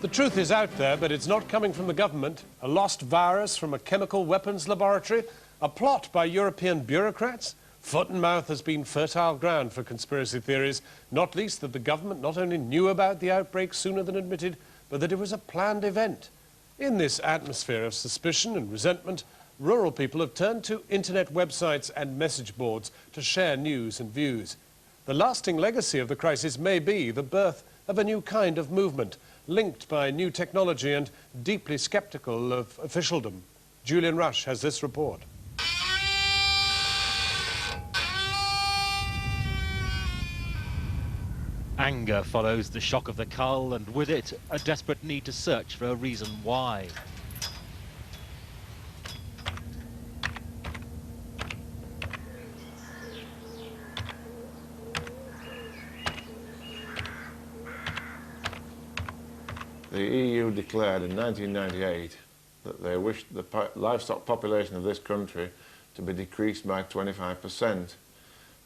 truth is out there, but it's not coming from the government. A lost virus from a chemical weapons laboratory, a plot by European bureaucrats. Foot and mouth has been fertile ground for conspiracy theories, not least that the government not only knew about the outbreak sooner than admitted, but that it was a planned event. In this atmosphere of suspicion and resentment, rural people have turned to internet websites and message boards to share news and views. The lasting legacy of the crisis may be the birth of a new kind of movement, linked by new technology and deeply sceptical of officialdom. Julian Rush has this report. Anger follows the shock of the cull, and with it, a desperate need to search for a reason why. The EU declared in 1998 that they wished the livestock population of this country to be decreased by 25%.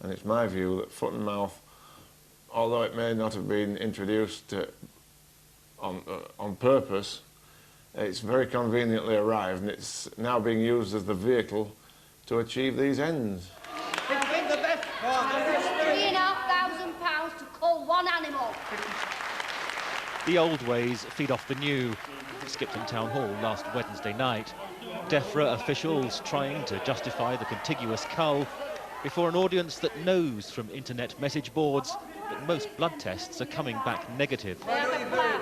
And it's my view that foot and mouth, although it may not have been introduced on purpose, it's very conveniently arrived, and it's now being used as the vehicle to achieve these ends. £3,500 to cull one animal. The old ways feed off the new. Skipton Town Hall last Wednesday night. DEFRA officials trying to justify the contiguous cull before an audience that knows from internet message boards that most blood tests are coming back negative. They have a plan.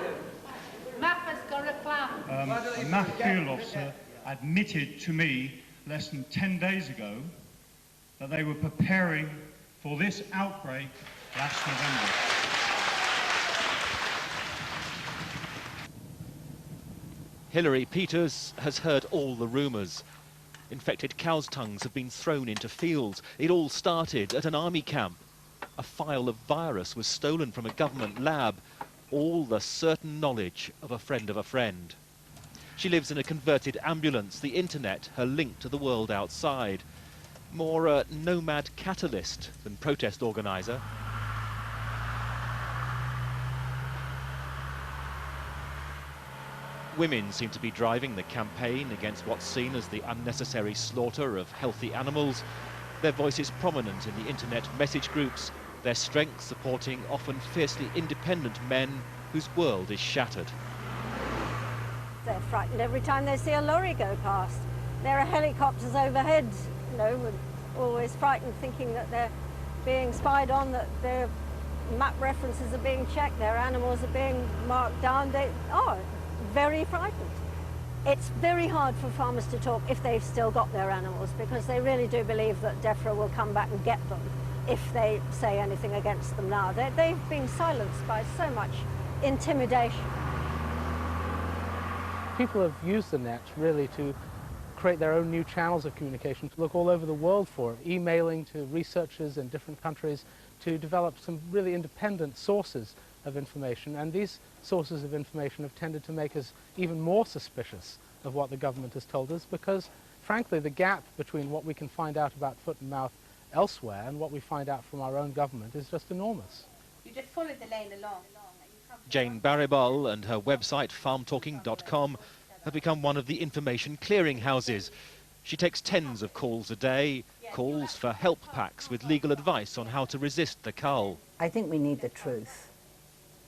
MAF has got a plan. A MAF field officer admitted to me less than 10 days ago that they were preparing for this outbreak last November. Hilary Peters has heard all the rumours. Infected cow's tongues have been thrown into fields. It all started at an army camp. A phial of virus was stolen from a government lab. All the certain knowledge of a friend of a friend. She lives in a converted ambulance, the internet, her link to the world outside. More a nomad catalyst than protest organiser. Women seem to be driving the campaign against what's seen as the unnecessary slaughter of healthy animals. Their voices prominent in the internet message groups, their strength supporting often fiercely independent men whose world is shattered. They're frightened every time they see a lorry go past. There are helicopters overhead, you know, always frightened, thinking that they're being spied on, that their map references are being checked, their animals are being marked down. They are very frightened. It's very hard for farmers to talk if they've still got their animals, because they really do believe that DEFRA will come back and get them if they say anything against them now. They've been silenced by so much intimidation. People have used the net really to create their own new channels of communication, to look all over the world for it, emailing to researchers in different countries to develop some really independent sources of information, and these sources of information have tended to make us even more suspicious of what the government has told us, because frankly the gap between what we can find out about foot and mouth elsewhere and what we find out from our own government is just enormous. You just follow the lane along. Jane Barribol and her website farmtalking.com have become one of the information clearinghouses. She takes tens of calls a day, calls for help packs with legal advice on how to resist the cull. I think we need the truth.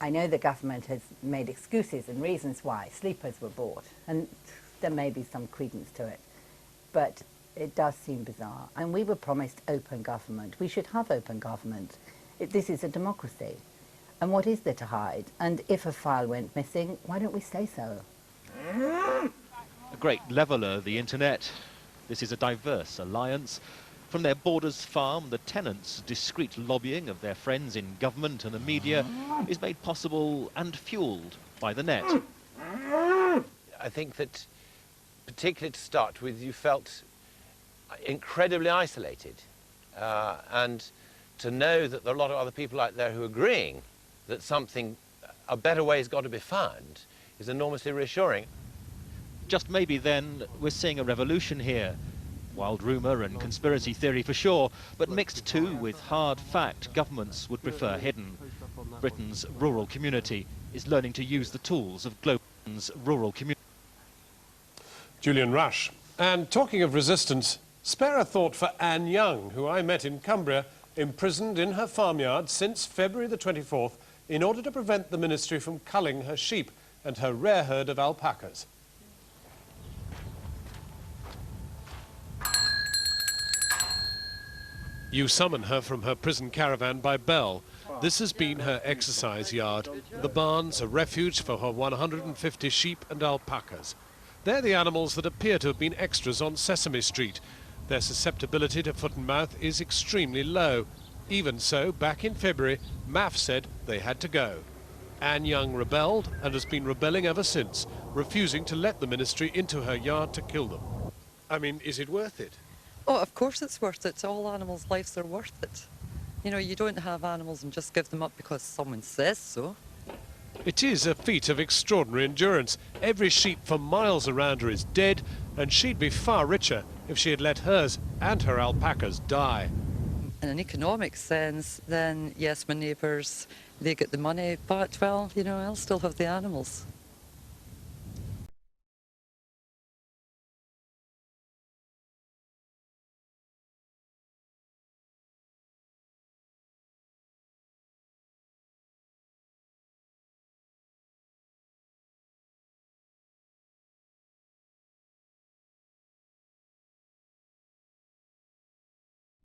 I know the government has made excuses and reasons why sleepers were bought, and there may be some credence to it, but it does seem bizarre. And we were promised open government. We should have open government. This is a democracy. And what is there to hide? And if a file went missing, why don't we say so? A great leveller, the internet. This is a diverse alliance. From their Borders farm, the tenants' discreet lobbying of their friends in government and the media is made possible and fuelled by the net. I think that, particularly to start with, you felt incredibly isolated. And to know that there are a lot of other people out there who are agreeing that a better way has got to be found is enormously reassuring. Just maybe then we're seeing a revolution here. Wild rumour and conspiracy theory for sure, but mixed too with hard fact governments would prefer hidden. Britain's rural community is learning to use the tools of global rural community. Julian Rush. And talking of resistance, spare a thought for Anne Young, who I met in Cumbria, imprisoned in her farmyard since February the 24th in order to prevent the ministry from culling her sheep and her rare herd of alpacas. You summon her from her prison caravan by bell. This has been her exercise yard. The barn's a refuge for her 150 sheep and alpacas. They're the animals that appear to have been extras on Sesame Street. Their susceptibility to foot and mouth is extremely low. Even so, back in February, MAF said they had to go. Anne Young rebelled and has been rebelling ever since, refusing to let the ministry into her yard to kill them. I mean, is it worth it? Oh, of course it's worth it. All animals' lives are worth it. You know, you don't have animals and just give them up because someone says so. It is a feat of extraordinary endurance. Every sheep for miles around her is dead, and she'd be far richer if she had let hers and her alpacas die. In an economic sense, then yes, my neighbours, they get the money, but, well, you know, I'll still have the animals.